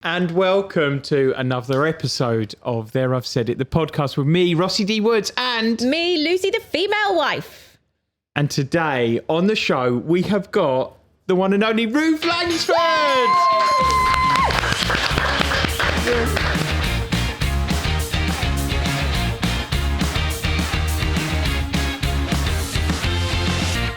And welcome to another episode of There I've Said It, the podcast with me, Rossi D. Woods, and me, Lucy, the female wife. And today on the show, we have got the one and only Ruth Langsford.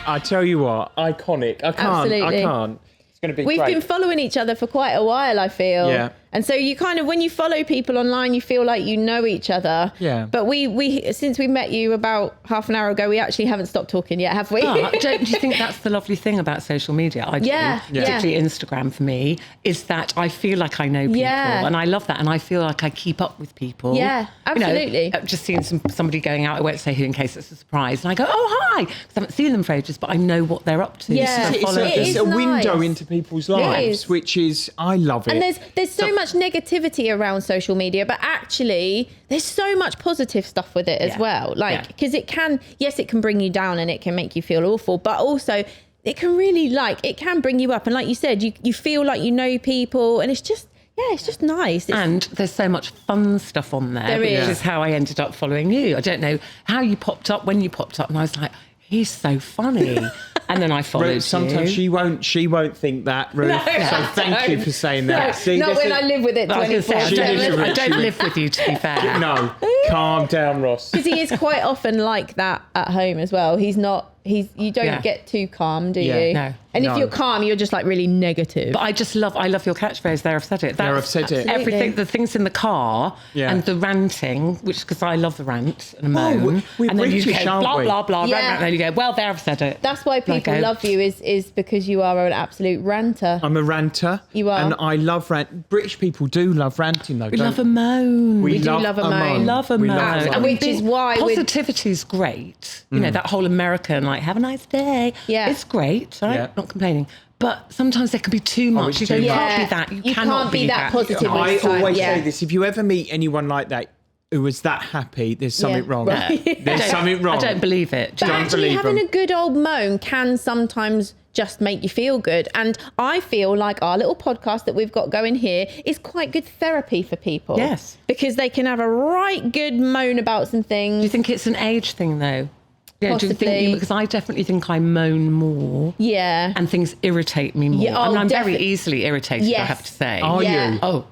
I tell you what, iconic. I can't. It's going to be We've great. been following each other for quite a while, I feel. Yeah. And so you kind of, when you follow people online, you feel like you know each other. Yeah. But we since we met you about half an hour ago, we actually haven't stopped talking yet, have we? Don't you think that's the lovely thing about social media? I do, particularly Instagram for me, is that I feel like I know people, and I love that, and I feel like I keep up with people. Yeah, absolutely. You know, just seeing somebody going out, I won't say who in case it's a surprise, and I go, oh hi, because I haven't seen them for ages, but I know what they're up to. Yeah, it's a window into people's lives, which is, I love it. And there's so much negativity around social media, but actually there's so much positive stuff with it as well. Like, because it can bring you down and it can make you feel awful, but also it can really, it can bring you up. And like you said, you feel like you know people, and it's just nice. And there's so much fun stuff on there, which is how I ended up following you. I don't know how you popped up, when you popped up, and I was like, he's so funny. And then I followed Ruth, sometimes she won't think that, Ruth. So thank you for saying that. No, See, not when I live with it 24/7. I don't live with you, to be fair. No, calm down, Ross. Because he is quite often like that at home as well. You don't get too calm, do you? No. And if you're calm, you're just like really negative. But I love your catchphrase, There I've Said It. There I've Said It. Everything, the things in the car and the ranting, which, because I love the rant and moan. We're and then British, you go blah, blah, blah, Yeah. and then you go, well, there I've said it. That's why people love you is because you are an absolute ranter. I'm a ranter. You are. And I love rant. British people do love ranting, though. We love a moan. We do love a moan. Love a moan. And which is why positivity is great. You know, that whole American, have a nice day. Yeah. It's great, right? Yeah. Not complaining. But sometimes there can be too much. You can't be that. You cannot be that positive. I always say this. If you ever meet anyone like that who was that happy, there's something wrong. There's something wrong. I don't believe it. But actually, having a good old moan can sometimes just make you feel good. And I feel like our little podcast that we've got going here is quite good therapy for people. Yes. Because they can have a right good moan about some things. Do you think it's an age thing, though? Yeah, possibly. Do you think, because I definitely think I moan more. Yeah. And things irritate me more. Yeah, I'm very easily irritated, I have to say. Are you? Oh,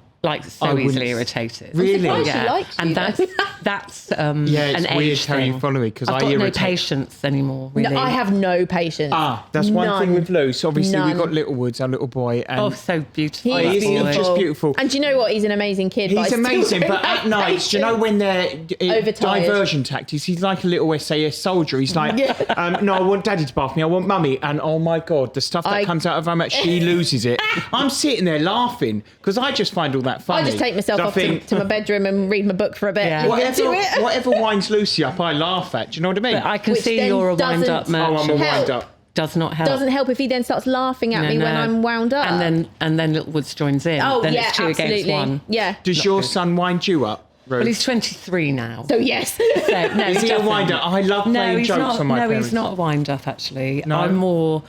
so easily irritated. Really? And that's an it's age weird how thing. you follow me, because I've I got irritate. no patience anymore, really. No, I have no patience. That's one thing with Luce. Obviously, None. we've got Little Woods, our little boy. And so beautiful. He's he's just beautiful. And do you know what? He's an amazing kid. He's amazing, but at night, do you know when they're Overtired. diversion tactics? He's like a little SAS soldier. He's like, no, I want Daddy to bath me. I want Mummy. And oh my God, the stuff that comes out of her mouth, she loses it. I'm sitting there laughing because I just find all that funny. I just take myself off to my bedroom and read my book for a bit. Yeah. Whatever winds Lucy up, I laugh at. Do you know what I mean? But I can Which see then you're a wind-up doesn't merchant. I'm a wind-up. Does not help. Doesn't help if he then starts laughing at me when I'm wound up. And then Little Woods joins in. Oh, then yeah, it's two absolutely. against one. Yeah. Does your son wind you up, Ruth? Well, he's 23 now. So yes. So, no, Is he a wind-up? I love playing jokes on my parents. No, he's not a wind-up, actually. No?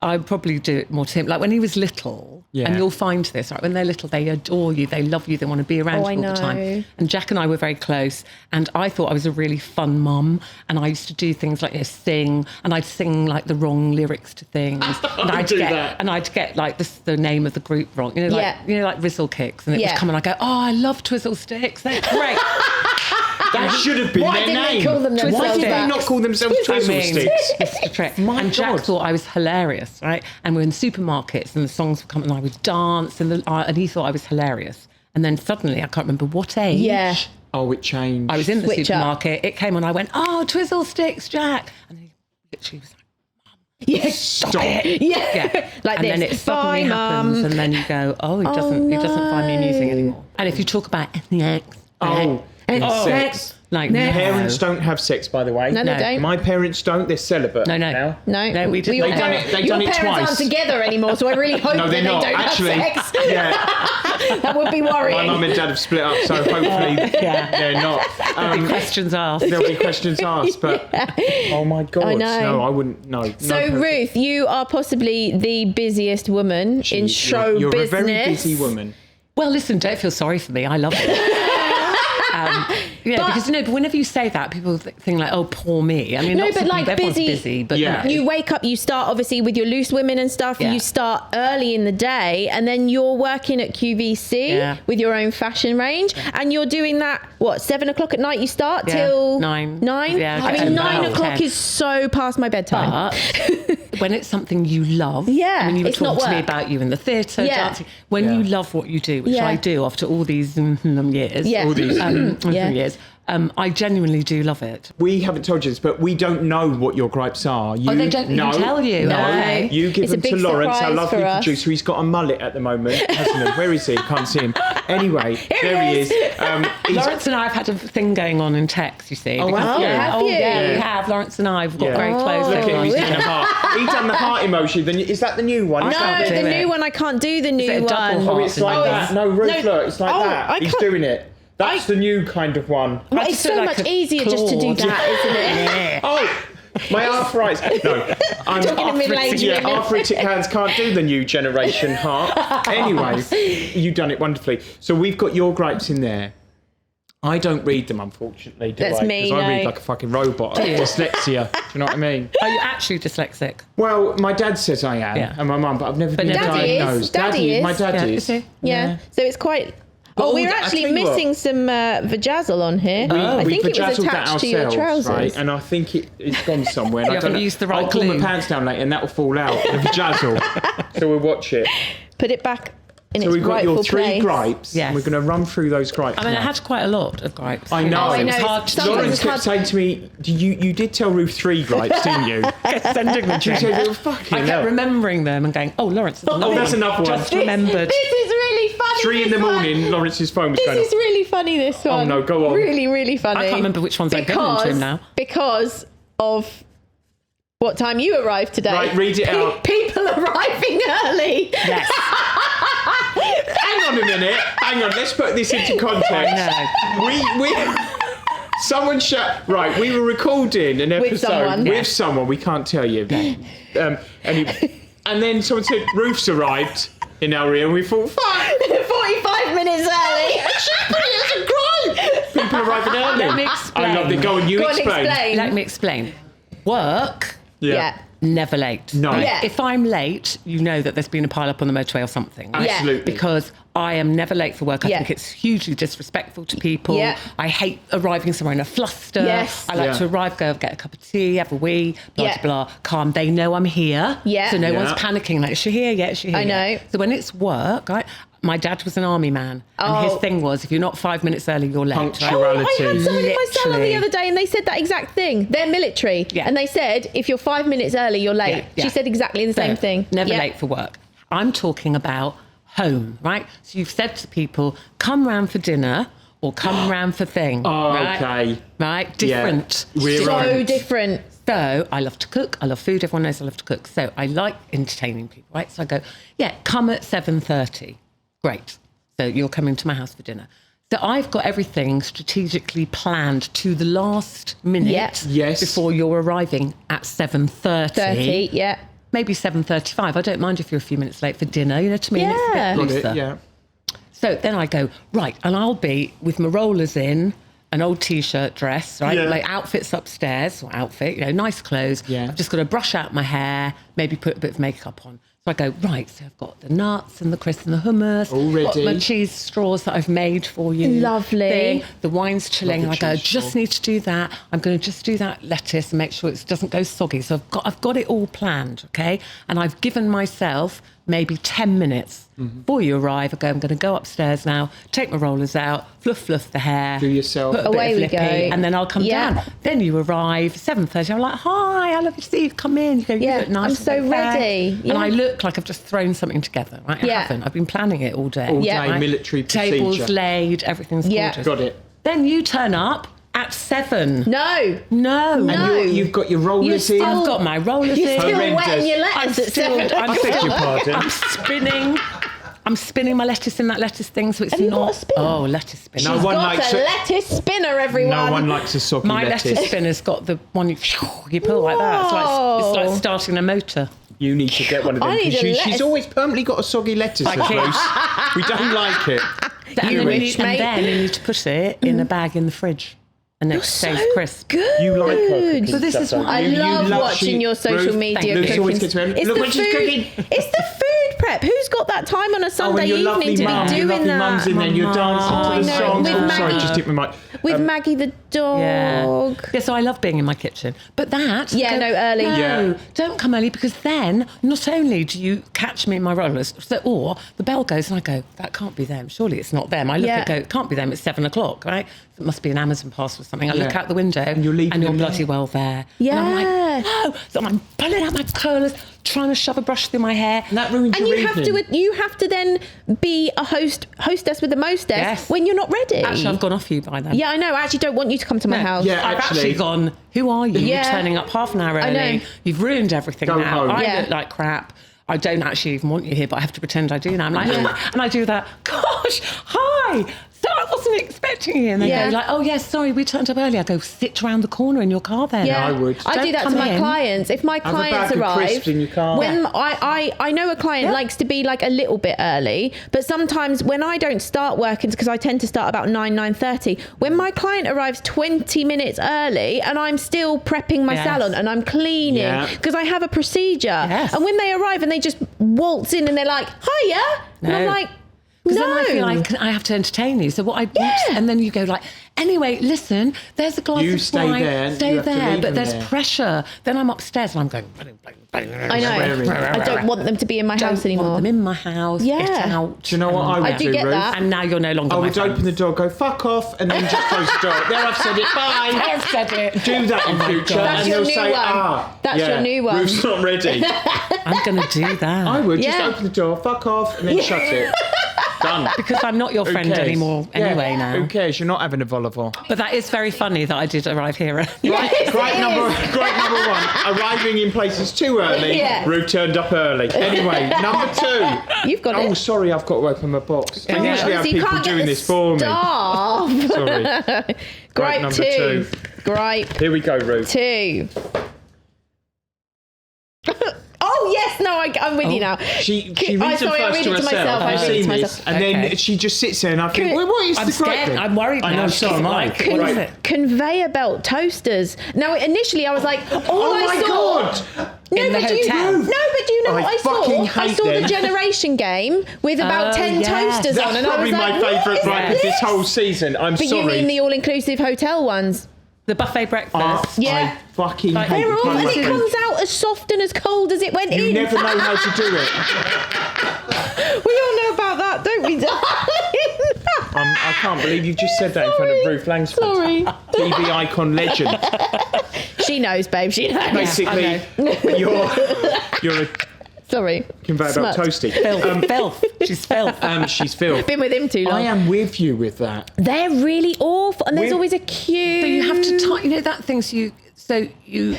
I'd probably do it more to him. Like when he was little, and you'll find this, right? When they're little, they adore you, they love you, they want to be around you all the time. And Jack and I were very close, and I thought I was a really fun mum, and I used to do things like sing, and I'd sing like the wrong lyrics to things, and I'd get like the name of the group wrong, like Rizzle Kicks, and it would come and I go, oh, I love Twizzle Sticks, they're great. That should have been their name. Why didn't they call them themselves Why did they not call themselves Twizzle Sticks? It's the trick. And Jack thought I was hilarious, right? And we're in supermarkets and the songs would come and I would dance and he thought I was hilarious. And then suddenly, I can't remember what age. Yeah. Oh, it changed. I was in the supermarket. It came on. I went, oh, Twizzle Sticks, Jack. And he literally was like, Yeah, stop it. Yeah. Like and this. then it suddenly happens, and then you go, oh, he doesn't find me amusing anymore. And if you talk about sex, sex. Like parents don't have sex, by the way. No, they don't. My parents don't. They're celibate. No, we didn't. They've done it Your twice. parents aren't together anymore, so I really hope No, that they're they not. don't Actually, have sex. Yeah. That would be worrying. My mum and dad have split up, so hopefully they're not. There'll be questions asked. There'll be questions asked, but oh my God, I know. no, I wouldn't. No. So Ruth, you are possibly the busiest woman in show you're business. You're a very busy woman. Well, listen, don't feel sorry for me. I love it. Because but whenever you say that, people think like, "Oh, poor me." I mean, no, but like busy, but you wake up, you start obviously with your loose women and stuff. Yeah. You start early in the day, and then you're working at QVC with your own fashion range, and you're doing that. What, 7 o'clock at night? You start till 9. 9. Yeah, I mean, 9 o'clock is so past my bedtime. But when it's something you love, I mean, you were talking to me about you in the theatre, dancing. When you love what you do, which I do after all these years, all these years. I genuinely do love it. We haven't told you this, but we don't know what your gripes are. They don't even tell you. No, you give them to Lawrence, our lovely producer. He's got a mullet at the moment, hasn't he? Where is he? Can't see him. Anyway, there he is. Lawrence and I have had a thing going on in text, you see. Oh, have you? Have you? Yeah, we have. Lawrence and I have got very close. Look at him, he's doing a heart. He's done the heart emoji. Is that the new one? No, the new one, I can't do the new one. Oh, it's like that. No, Ruth, look, it's like that. He's doing it. That's the new kind kind. Well, it's so much easier just to do that, isn't it? Oh, my arthritis. No, I'm arthritic hands can't do the new generation heart. Anyway, you've done it wonderfully. So we've got your gripes in there. I don't read them, unfortunately, That's me, because I read like a fucking robot. Dyslexia. Do you know what I mean? Are you actually dyslexic? Well, my dad says I am, and my mum, but I've never been diagnosed. Daddy is. My dad is. Yeah. So it's quite... we're actually missing some vajazzle on here. I think it was attached to your trousers. Right? And I think it's gone somewhere. And I haven't used the right I'll pull my pants down later and that will fall out. The vajazzle. So we'll watch it. Put it back in its So we've got your 3 place. gripes. Yes. And we're going to run through those gripes. I mean, I had quite a lot of gripes. I know. I know. It was hard. Lawrence kept saying to me, you did tell Ruth 3 gripes, didn't you? Sending them to She said, fucking I kept remembering them and going, oh, Lawrence, that's another one. Just remembered. This is really funny. 3 in the morning, Lawrence's phone was going off. This is really funny, this one. Oh, no, go on. Really, really funny. I can't remember which ones I've given to him now. Because of what time you arrived today. Right, read it out. People arriving early. Yes. Hang on a minute. Hang on. Let's put this into context. We someone right. We were recording an episode with someone. We can't tell you. And then someone said Ruth's arrived in our area, and we thought, fuck, 45 minutes early. It's a gripe. People arriving early. Let me explain. I love it. Go on. You explain. Let me explain. Work. Yeah. Never late. No. Right? Yeah. If I'm late, you know that there's been a pile up on the motorway or something. Right? Absolutely. Because I am never late for work. I think it's hugely disrespectful to people. Yeah. I hate arriving somewhere in a fluster. Yes. I like to arrive, go get a cup of tea, have a wee, blah, blah, calm. They know I'm here. Yeah. So no one's panicking. Like, is she here yet? Is she here I know. yet? So when it's work, right? My dad was an army man, and his thing was, if you're not 5 minutes early, you're late. Punctuality. I had someone in my salon the other day, and they said that exact thing. They're military, and they said, if you're 5 minutes early, you're late. She said exactly the same thing. Never late for work. I'm talking about home, right? So you've said to people, come round for dinner or come round for thing. Oh, right? okay. Right? Different. Yeah. We're so different. So I love to cook. I love food. Everyone knows I love to cook. So I like entertaining people, right? So I go, come at 7:30. Great. So you're coming to my house for dinner. So I've got everything strategically planned to the last minute before you're arriving at 7:30. Maybe 7:35. I don't mind if you're a few minutes late for dinner. You know, to me, it's a bit looser. So then I go, right, and I'll be with my rollers in, an old T-shirt dress, right? Like outfits upstairs, or outfit, nice clothes. I've just got to brush out my hair, maybe put a bit of makeup on. So I go, right, so I've got the nuts and the crisps and the hummus. Already. Got my cheese straws that I've made for you. Lovely. The wine's chilling. And I go, just need to do that. I'm going to just do that lettuce and make sure it doesn't go soggy. So I've got it all planned, okay? And I've given myself maybe 10 minutes before you arrive. I go, I'm going to go upstairs now, take my rollers out, fluff the hair. Do yourself. Put a Away bit of we go. lippy, and then I'll come down. Then you arrive, 7:30. I'm like, hi, I love you to see you. Come in. You go, you look nice. I'm so ready. And I look like I've just thrown something together. Right? I haven't. I've been planning it all day. All day, right? military procedure. Tables laid, everything's gorgeous. Got it. Then you turn up at 7. No. And you've got your rollers in. I've got my rollers in. You're still wetting your lettuce at 7. I beg your pardon. I'm spinning my lettuce in that lettuce thing, so it's Have you not. got a spinner? Oh, lettuce spinner. No one got likes a lettuce spinner, everyone. No one likes a soggy My lettuce spinner's got the one you pull like that. It's like starting a motor. You need to get one of them. I need a lettuce. She's always permanently got a soggy lettuce at Bruce. We don't like it. And then you need to put it in a bag in the fridge. And it stays crisp. Good. You like her cooking So this stuff, is what I love watching your social media Lucy cooking. always gets me, look when she's cooking. It's the food prep. Who's got that time on a Sunday evening to be doing that? Mum's in there, you're dancing to the songs. With Sorry, Maggie. just hit my mic. With Maggie the dog. Yeah, so I love being in my kitchen. But that... early. No, don't come early, because then not only do you catch me in my rollers, or the bell goes and I go, that can't be them. Surely it's not them. I look and go, it can't be them. It's 7 o'clock, right? It must be an Amazon parcel or something. I look out the window and you're bloody well there. Yeah. And I'm like, no. So I'm pulling out my curlers, trying to shove a brush through my hair. And that ruins your evening. You have to then be a hostess with the mostess when you're not ready. Actually, I've gone off you by then. Yeah, I know. I actually don't want you to come to my house. Yeah, I've actually gone, who are you? Yeah. You're turning up half an hour early. I know. You've ruined everything Go now. home. I look like crap. I don't actually even want you here, but I have to pretend I do now. I'm like, and I do that, gosh, hi. So I wasn't expecting you. And they go like, oh, yes, sorry, we turned up early. I go, sit round the corner in your car then. Yeah, I would. I do that to my clients. If my clients arrive, in your car. when I know a client likes to be like a little bit early, but sometimes when I don't start working, because I tend to start about 9:30, when my client arrives 20 minutes early and I'm still prepping my salon and I'm cleaning because I have a procedure, and when they arrive and they just waltz in and they're like, hiya, and I'm like, because then I feel like I have to entertain you. So what I do, and then you go like, anyway, listen, there's a glass of wine. Stay there, but there's pressure. Then I'm upstairs and I'm going. I know. I don't want them to be in my house anymore. Want them in my house. Get out. Do you know what I would do, Ruth? That. And now you're no longer. I would open the door, go fuck off, and then just close the door. There, I've said it. Bye. I've said it. Do that in future, That's and your they'll new say, one. That's your new one. Ruth's not ready. I'm going to do that. I would just open the door, fuck off, and then shut it. Done. Because I'm not your friend anymore anyway now. Who cares? You're not having a vol au vent. But that is very funny that I did arrive here. Gripe number one, arriving in places too early. Ruth turned up early. Anyway, number 2. You've got it. Oh, sorry, I've got to open my box. Oh, I usually have people doing this for me. Sorry. Gripe number 2. Gripe. Here we go, Ruth. 2. Oh yes, no, I'm with you now. She reads it first to herself. I've seen this, and then she just sits there, and I think, well, what is the correct thing? I'm worried now. I know, so am I. What is it? Conveyor belt toasters. Now, initially, I was like, oh my god! In the hotel. No, but you know what I saw? I saw them. the Generation Game with about 10 toasters on, and I was like, my favourite gripe of this whole season. I'm sorry. But you mean the all-inclusive hotel ones? The buffet breakfast. I fucking hate They're all, the and it comes out as soft and as cold as it went in. You never know how to do it. We all know about that, don't we, darling? I can't believe you just said that in front of Ruth Langsford. Sorry. TV icon legend. She knows, babe. She knows. Basically, you're a Sorry. conveyor belt toasty. Filth. She's filth. She's filth. Been with him too long. I am with you with that. They're really awful, and there's always a queue. So you have to that thing. So you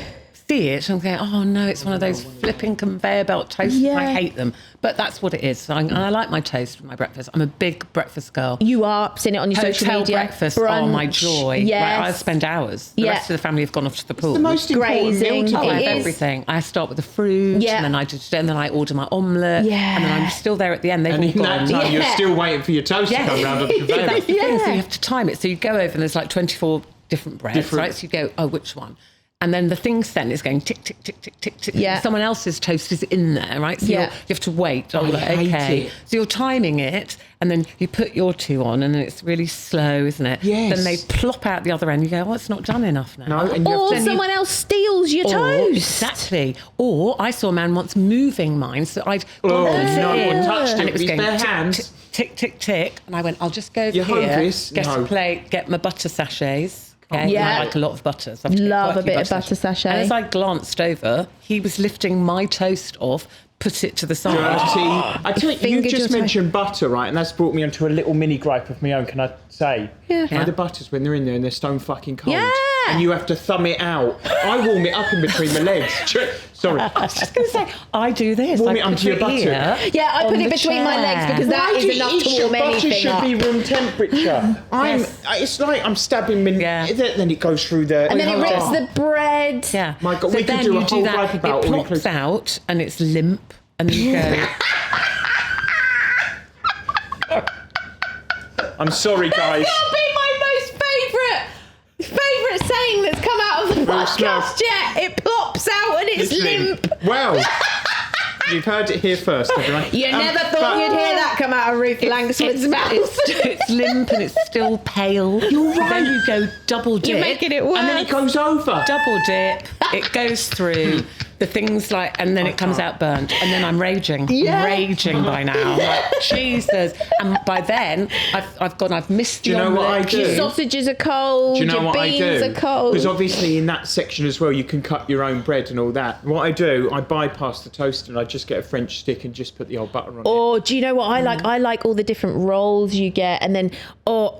see it and go, oh no, it's one of those flipping conveyor belt toasts. Yeah. I hate them, but that's what it is. So and I like my toast for my breakfast. I'm a big breakfast girl. You are seeing it on your social media. Breakfast are my joy. Yes. I spend hours. The rest of the family have gone off to the pool. It's the most important meal to I have is. everything. I start with the fruit, and then I order my omelette, and then I'm still there at the end. They've and all in that gone. time, you're still waiting for your toast to come round on the conveyor. That's the thing. So you have to time it. So you go over and there's like 24 different breads, right? So you go, oh, which one? And then the thing sent is going tick, tick, tick, tick, tick, tick. Yeah. Someone else's toast is in there, right? So you have to wait. Oh, okay. it. So you're timing it, and then you put your 2 on, and it's really slow, isn't it? Yes. Then they plop out the other end. You go, oh, it's not done enough now. No, and Or someone else steals your toast. Exactly. Or I saw a man once moving mine, so I'd touched and it was with going bare tick, hands. tick, tick, tick, and I went, I'll just go over Your here, hungries? get No. a plate, get my butter sachets. Okay, Yeah. I like a lot of butter. So Love a bit of butter sachet. And as I glanced over, he was lifting my toast off, put it to the side. I tell you, you Fingered just your mentioned butter, right? And that's brought me onto a little mini gripe of my own, can I say? Yeah. You know, the butters, when they're in there and they're stone fucking cold. Yeah. and you have to thumb it out. I warm it up in between my legs. Sorry. I was just going to say, I do this. Warm it onto your buttock. Yeah, I put it between my legs because that is enough to warm anything should up. be room temperature. It's like I'm stabbing my... Then it goes through the... And then it rips the bread. Yeah. My God, so we could do a whole Gripe about it all plops out and it's limp and then you go... I'm sorry, guys. That's got to be my most favourite saying that's come out of the podcast yet. It plops out and it's limp. Well, you've heard it here first, everyone. You never thought you'd hear that come out of Ruth Langsford's mouth. It's limp and it's still pale. You're right. Then you go double dip. You're making it worse. And then it goes over. Double dip. It goes through the things like, and then it comes out burnt. And then I'm raging. Yeah. I'm raging by now. I'm like, Jesus. And by then, I've missed the Do you know what I omelette. do? Your sausages are cold. Do you know your what I beans do? are cold. Because obviously in that section as well, you can cut your own bread and all that. What I do, I bypass the toaster and I just get a French stick and just put the old butter on it. Or do you know what I like? I like all the different rolls you get, and then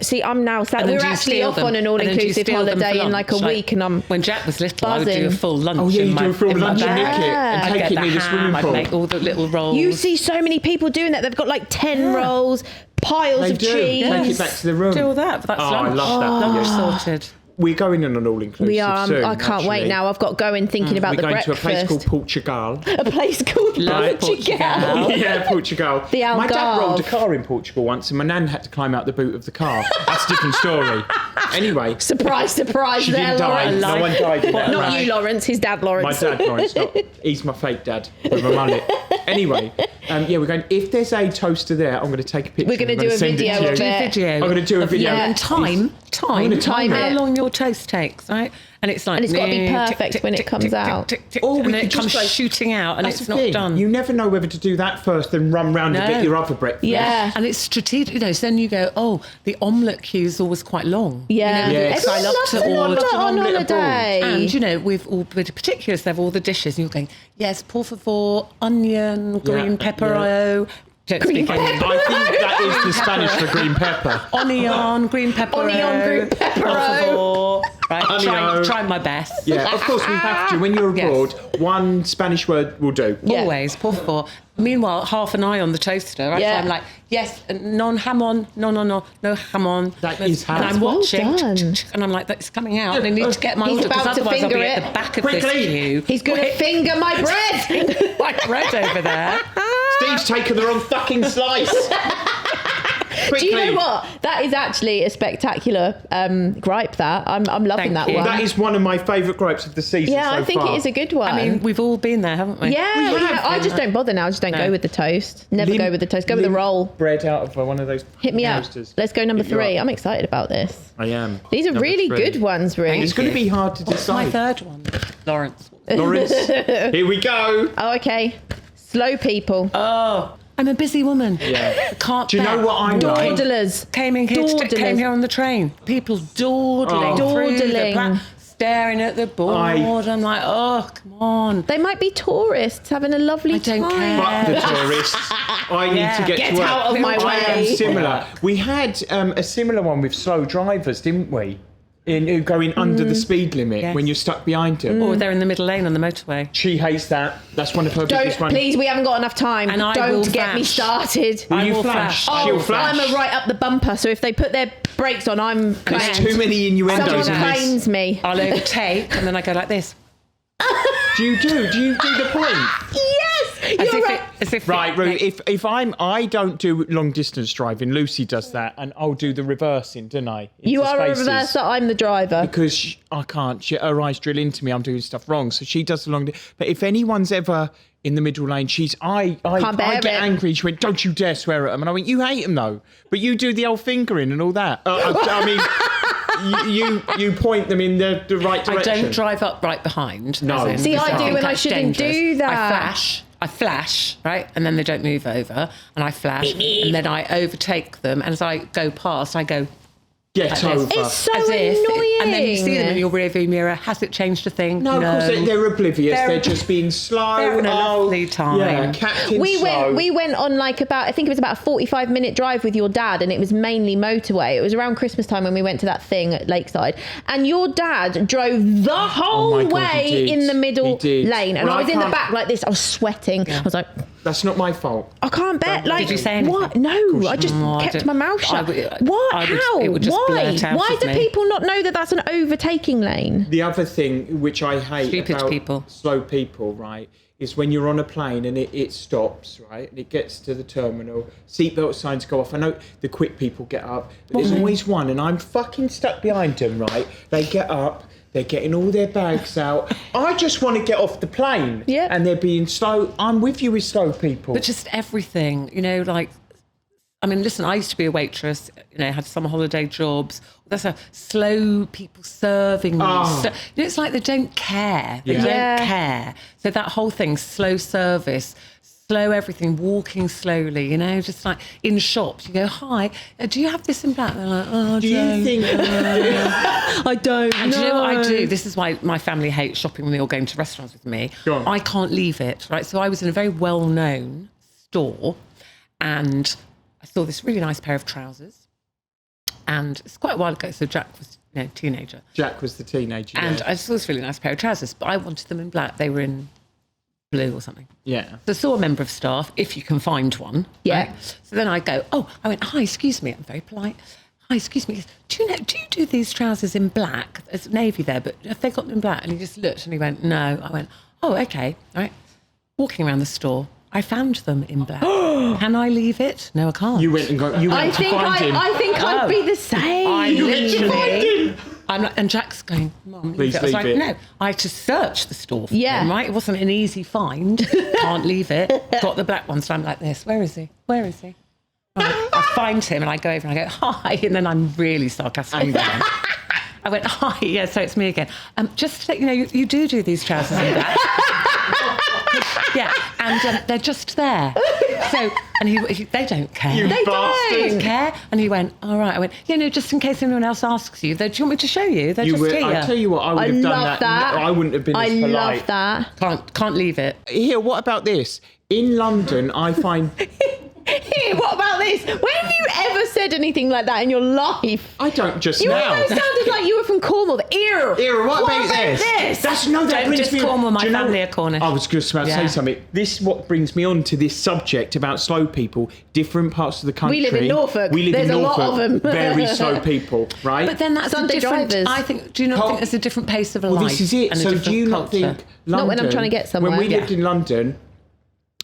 see, I'm now sad. We're actually off on an all-inclusive holiday in like a week, and I'm when Jack was little, buzzing. I would do a full lunch. Oh yeah, you in do a full lunch and nick it bag. and take it near the swimming I'd pool. make all the little rolls. You see so many people doing that. They've got like 10 rolls, piles They of do. cheese. Take it back to the room. do all that. But that's lunch. I love that. Lunch Yeah. sorted. We're going on an all-inclusive We are. soon, I can't wait actually. now. I've got going thinking about We're the going breakfast. to a place called Portugal. A place called Love Portugal. Yeah, Portugal. The My dad Algarve. rolled a car in Portugal once and my nan had to climb out the boot of the car. That's a different story. Anyway. Surprise, surprise. She there, didn't die. Lawrence. No one died in that Not crash. you, Lawrence. His dad, My Lawrence. dad, Lawrence, he's my fake dad with my mullet. Anyway, we're going, if there's a toaster there, I'm going to take a picture. We're going to and do a send it video to you. of it. Video. I'm going to do a video. Yeah. And time I'm gonna time how it. long your toast takes, right? And it's like, And it's gotta be tick, perfect tick, when it tick, comes tick, tick, out. tick, tick, Or we and then could it comes just, like, shooting out, and That's it's the not thing. done. You never know whether to do that first and run round and get your other breakfast. Yeah. And it's strategic, so then you go, oh, the omelette queue is always quite long. Yeah. Yes. I love to Everyone loves order it on omelette abroad. holiday. And, with all the particulars, they have all the dishes, and you're going, yes, por favor, onion, green pepper, don't speak English. I think that is the Spanish for green pepper. Onion, green pepper. Onion, green pepper. Por favor. Right, Onion. try my best. Yeah, of course we have to. When you're Yes. abroad, one Spanish word will do. Yeah. Always, por favor. Meanwhile, half an eye on the toaster. Right? Yeah. So I'm like, yes, non jamon, no jamon. That is how And it's I'm well watching, done. and I'm like, that's coming out. And I need to get my He's order, because about to otherwise I'll be finger at it. the back of Quickly. this queue. He's going to finger my bread. My bread over there. Steve's taken the wrong fucking slice. Do you know what? That is actually a spectacular gripe. That I'm loving Thank that you. one. That is one of my favourite gripes of the season Yeah, so I think far. it is a good one. I mean, we've all been there, haven't we? yeah, We have. I just don't bother now. I just don't No. go with the toast. Never Limp- go with the toast. Go with the limp roll. bread out of one of those Hit me up. toasters. Let's go number Hit you 3. up. I'm excited about this. I am. These are Number really 3. good ones, Ruth. It's going to be hard to What's my decide. third one? Lawrence. Lawrence, here we go. Oh, okay. Slow people. Oh, I'm a busy woman. Yeah. I can't Do you know bet. what I'm like? Dawdlers. Came here on the train. People dawdling Oh. through the Dawdling. staring at the board. I'm like, oh, come on. They might be tourists having a lovely I don't time. Fuck the tourists. I need to get to work. out of my I am way. similar. We had a similar one with slow drivers, didn't we? In going under the speed limit Yes. when you're stuck behind them. Or they're in the middle lane on the motorway. She hates that. That's one of her biggest Don't, ones. please, we haven't got enough time. And I will Don't get me flash. started. Will I you will flash? flash. She'll Oh, flash. I'm a right up the bumper, so if they put their brakes on, I'm There's claimed. too many innuendos Someone in this. claims me. I'll overtake and then I go like this. Do you do the point? Yes, As you're if right. Right, Ruth, if I don't do long distance driving, Lucy does that, and I'll do the reversing, don't I? You Into are a spaces. reverser. I'm the driver. Because I can't. Her eyes drill into me. I'm doing stuff wrong, so she does the long. But if anyone's ever in the middle lane, I Can't bear get it. angry. She went, "Don't you dare swear at them," and I went, "You hate them though, but you do the old fingering and all that." I mean. You point them in the right direction. I don't drive up right behind. No. as in, See, because I do think when I that's shouldn't do that. I flash, right? And then they don't move over. And I flash. And then I overtake them. And as I go past, I go... Get over. It's so As if annoying. and then you see them in your rearview mirror. Has it changed a thing? No, of course they're oblivious. They're just being slow. They're having a lovely time. Yeah, Captain we Slow. went on like I think it was about a 45-minute drive with your dad, and it was mainly motorway. It was around Christmas time when we went to that thing at Lakeside, and your dad drove the whole way in the middle lane, and I was in the back like this. I was sweating. Yeah. I was like, that's not my fault. I can't bet. Like, did you say anything? What? No, I just kept my mouth shut. What? How? It would just blurt out Why of do me. people not know that that's an overtaking lane? The other thing which I hate about people. slow people, right, is when you're on a plane and it stops, right, and it gets to the terminal, seatbelt signs go off. I know the quick people get up, but there's always one, and I'm fucking stuck behind them, right? They get up, they're getting all their bags out. I just want to get off the plane. Yeah. And they're being slow. I'm with you with slow people. But just everything, like, I mean, listen, I used to be a waitress, had summer holiday jobs. There's slow people serving. It's like they don't care. They don't care. So that whole thing, slow service, slow everything, walking slowly, just like in shops, you go, hi, do you have this in black? They're like, oh, do you think... I don't And do you know what I do? This is why my family hates shopping when they all go into restaurants with me. I can't leave it, right? So I was in a very well-known store and I saw this really nice pair of trousers. And it's quite a while ago, so Jack was a teenager. Jack was the teenager. And I saw this really nice pair of trousers, but I wanted them in black. They were in blue or something. Yeah. So I saw a member of staff, if you can find one. Yeah. Right? So then I go, I went, hi, excuse me. I'm very polite. Hi, excuse me. He goes, do you do these trousers in black? There's navy there, but have they got them in black? And he just looked and he went, no. I went, oh, okay. All right. Walking around the store, I found them in black. Can I leave it? No, I can't. You went and got. You went to find him. I think I'd be the same. I You went to find him. I'm like, and Jack's going, Mum, Please leave it. I was leave like, it. no, I had to search the store for Yeah. them, right? It wasn't an easy find. Can't leave it. Got the black one, so I'm like this. Where is he? Where is he? I find him and I go over and I go, hi, and then I'm really sarcastic. I went, hi, yeah, so it's me again. Just to let you know, you do these trousers in black. Yeah, and they're just there. So, and they don't care. You They bastard. They don't care. And he went, all right. I went, just in case anyone else asks you. Do you want me to show you? They're just here. I tell you what, I would have done love that. that. I wouldn't have been as polite. I love that. Can't leave it. Here, what about this? In London, I find... Hey, what about this? When have you ever said anything like that in your life? I don't just You now. almost sounded like you were from Cornwall. What about this? That Don't brings just me Cornwall, my Do you know- family are Cornish. I was just about to say Yeah. something. This what brings me on to this subject about slow people. Different parts of the country. We live in Norfolk. We live There's in a lot Norfolk. of them. Very slow people, right? But then that's Sunday a different... drivers. I think... Do you not think there's a different pace of well, life? this is it. And a So do different you not culture? think London... Not when I'm trying to get somewhere. When we Yeah. lived in London...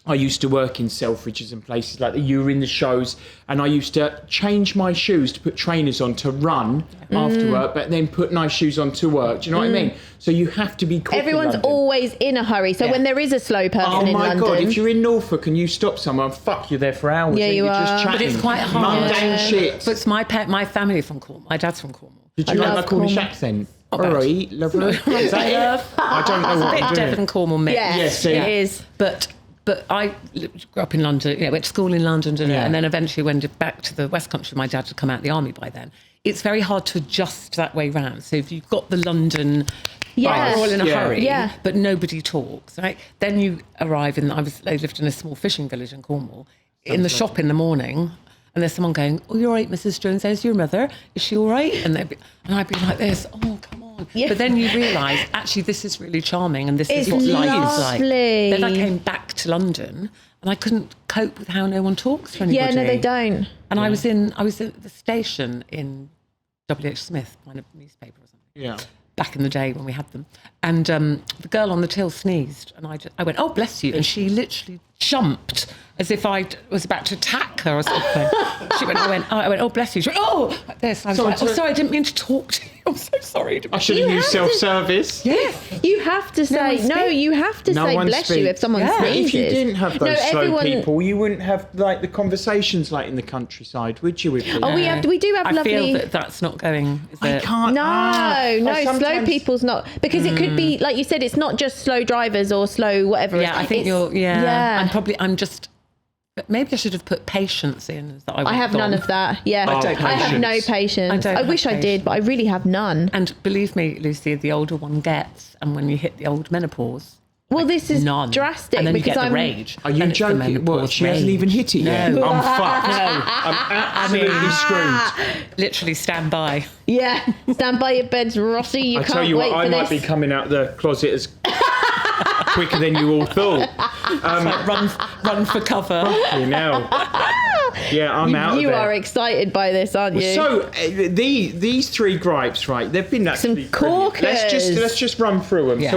I used to work in Selfridges and places like that. You were in the shows, and I used to change my shoes to put trainers on to run after work, but then put nice shoes on to work. Do you know what I mean? So you have to be quick. Everyone's in London. always in a hurry. So when there is a slow person Oh in my London... God, if you're in Norfolk and you stop somewhere, fuck, you're there for hours. Yeah, and you you're just are. chatting. But it's quite hard. Mundane shit. But it's my family from Cornwall. My dad's from Cornwall. Did you like my love Cornish Cornwall. accent? Not bad. Alright, lovely. Is that it? I don't know what It's a I'm bit doing. Devon Cornwall mix. Yes, Yes, it is. But I grew up in London, went to school in London, and then eventually went back to the West Country. My dad had come out of the army by then. It's very hard to adjust that way round. So if you've got the London, Yes. we're all in a Yeah. hurry, Yeah. but nobody talks, right? Then you arrive I lived in a small fishing village in Cornwall, in the shop in the morning, and there's someone going, oh, you're all right, Mrs. Jones, there's your mother. Is she all right? And I'd be like this, oh, come on. Yeah. But then you realise, actually, this is really charming, and this is It's what life is like. lovely. Then I came back to London, and I couldn't cope with how no one talks to anybody. Yeah, no, they don't. And I was at the station in W.H. Smith, kind of newspaper or something. Yeah. Back in the day when we had them. And the girl on the till sneezed, and I went, oh, bless you. And she literally jumped as if I was about to attack her or something. I went, oh, bless you. She went, oh, like this. And I was sorry, I didn't mean to talk to you. I'm so sorry. I should have used self-service. Yes. You have to say, you have to No say one bless you speaks. if someone Yeah. But sneezes. if you didn't have those slow everyone- people, you wouldn't have like the conversations like in the countryside, would you? With people? Oh, we do have I lovely... feel that's not going, is I it? can't. No, slow sometimes- people's not, because it could be like you said. It's not just slow drivers or slow whatever. Yeah, I think It's- I'm just But maybe I should have put patience in. I have none of that. Yeah, I have no patience. I wish I did, but I really have none. And believe me, Lucy, the older one gets, and when you hit the old menopause. Well, this is drastic. And then because you get the rage. Are you joking? What, she hasn't even hit it yet? No. I'm fucked. No. I'm absolutely screwed. Literally stand by. Yeah, stand by your beds, Rossi. You can't wait for this. I tell you what, I might be coming out the closet as quicker than you all thought. Run for cover. You know. Yeah, I'm out of there. You are excited by this, aren't you? So these 3 gripes, right? They've been actually some corkers. Let's just run through them. Yeah.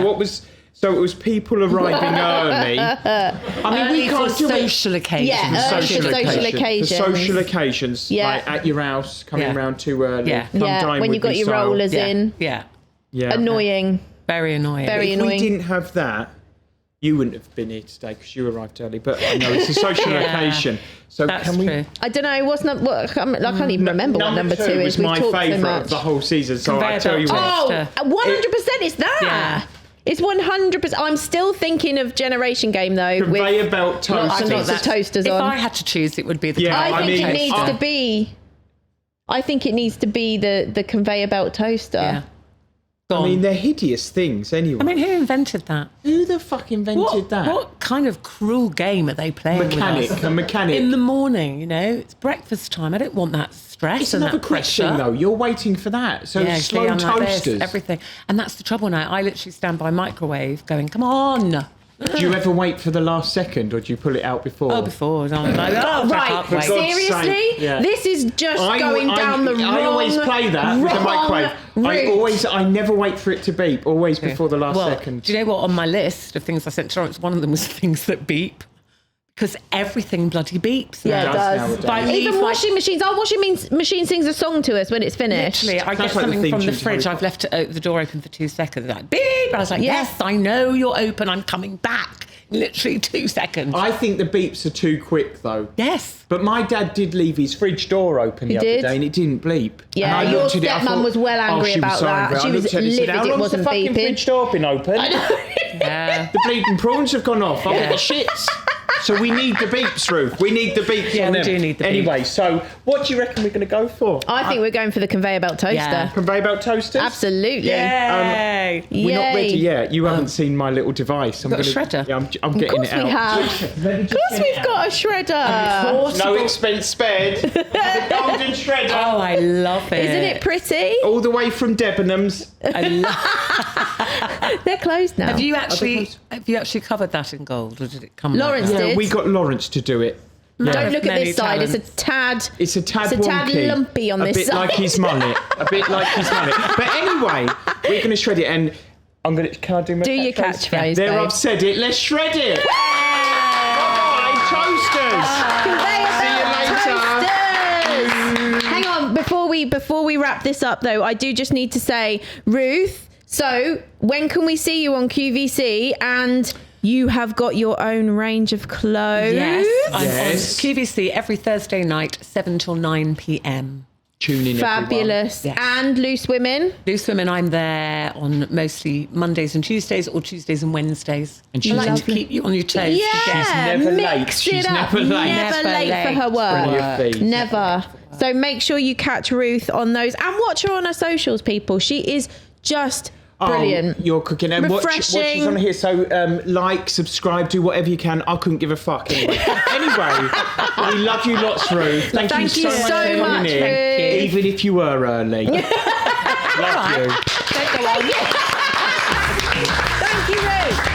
So it was people arriving early. I mean, we can't do social occasions. Yeah, for social occasions. Yeah. Like at your house, coming round too early. Yeah. Come dine when with you got me your style. rollers in. Yeah. Annoying. Very annoying. If we didn't have that, you wouldn't have been here today because you arrived early. But no, it's a social occasion. So That's can we? true. I don't know. I can't even remember what number 2 is. Was my favourite so of the whole season. So I tell you what. Oh, 100% it's that. Yeah. It's 100%. I'm still thinking of Generation Game though. Conveyor belt toasters. Lots and lots of toasters if on. I had to choose, it would be the. Yeah, I think it needs to be the conveyor belt toaster. Yeah. I mean, they're hideous things anyway. I mean, who invented that? Who the fuck invented that? What kind of cruel game are they playing with us? A mechanic. In the morning, it's breakfast time. I don't want that stress It's and another that quick pressure. thing, though. You're waiting for that. So slow I'm like this, toasters. everything. And that's the trouble now. I literally stand by microwave going, come on. Do you ever wait for the last second, or do you pull it out before? Oh, before. I'm like, Right, wait. seriously? Yeah. This is just going down the wrong. I always play that with the microwave. I never wait for it to beep. Always before the last second. Do you know what? On my list of things I sent to Lawrence, one of them was things that beep. Because everything bloody beeps now. Yeah, it does. Even washing machines. Our washing machine sings a song to us when it's finished. Literally, I get something from the fridge. I've left the door open for 2 seconds. Like, beep! I was like, yes, I know you're open. I'm coming back. Literally 2 seconds. I think the beeps are too quick, though. Yes. But my dad did leave his fridge door open the other day and it didn't bleep. Yeah, your stepmum was well angry about that. She was livid it wasn't the fucking beeping. fridge door been open? I know. Yeah. The bleeding prawns have gone off. I'll get the shits. So we need the beeps, Ruth. We need the beeps on them. we do need the beeps. Anyway, so what do you reckon we're going to go for? I think we're going for the conveyor belt toaster. Yeah. Conveyor belt toasters? Absolutely. Yay. We're not ready yet. You haven't seen my little device. Got a shredder? Yeah, I'm getting it out. Of course we've got a shredder. No expense spared. The golden shredder. Oh, I love it. Isn't it pretty? All the way from Debenhams. They're closed now. Have you actually covered that in gold, or did it come? Lawrence like that? did. Yeah, we got Lawrence to do it. Yeah. Don't look at Many this side. talents. It's a tad wonky. lumpy on this side. A bit like his mullet. But anyway, we're going to shred it, and can I do my your catchphrase? There, babe. I've said it. Let's shred it. Bye, toasters. See you later. Hang on, before we wrap this up though, I do just need to say, Ruth, so when can we see you on QVC? And you have got your own range of clothes. Yes, I'm on QVC every Thursday night, 7 till 9 p.m. Tune in, Fabulous. Yes. And Loose Women? Loose Women, I'm there on mostly Mondays and Tuesdays, or Tuesdays and Wednesdays. And she's to keep you on your toes. Yeah, She's never late. mix She's it up. never late. Never late for her work. Never. So make sure you catch Ruth on those and watch her on her socials, people. She is just brilliant. You're cooking and refreshing. Watch us on here. So like, subscribe, do whatever you can. I couldn't give a fuck anyway. Anyway, we love you lots, Ruth. Thank you so much for coming in, Ruth. even if you were early. Love you. Thank you, Ruth.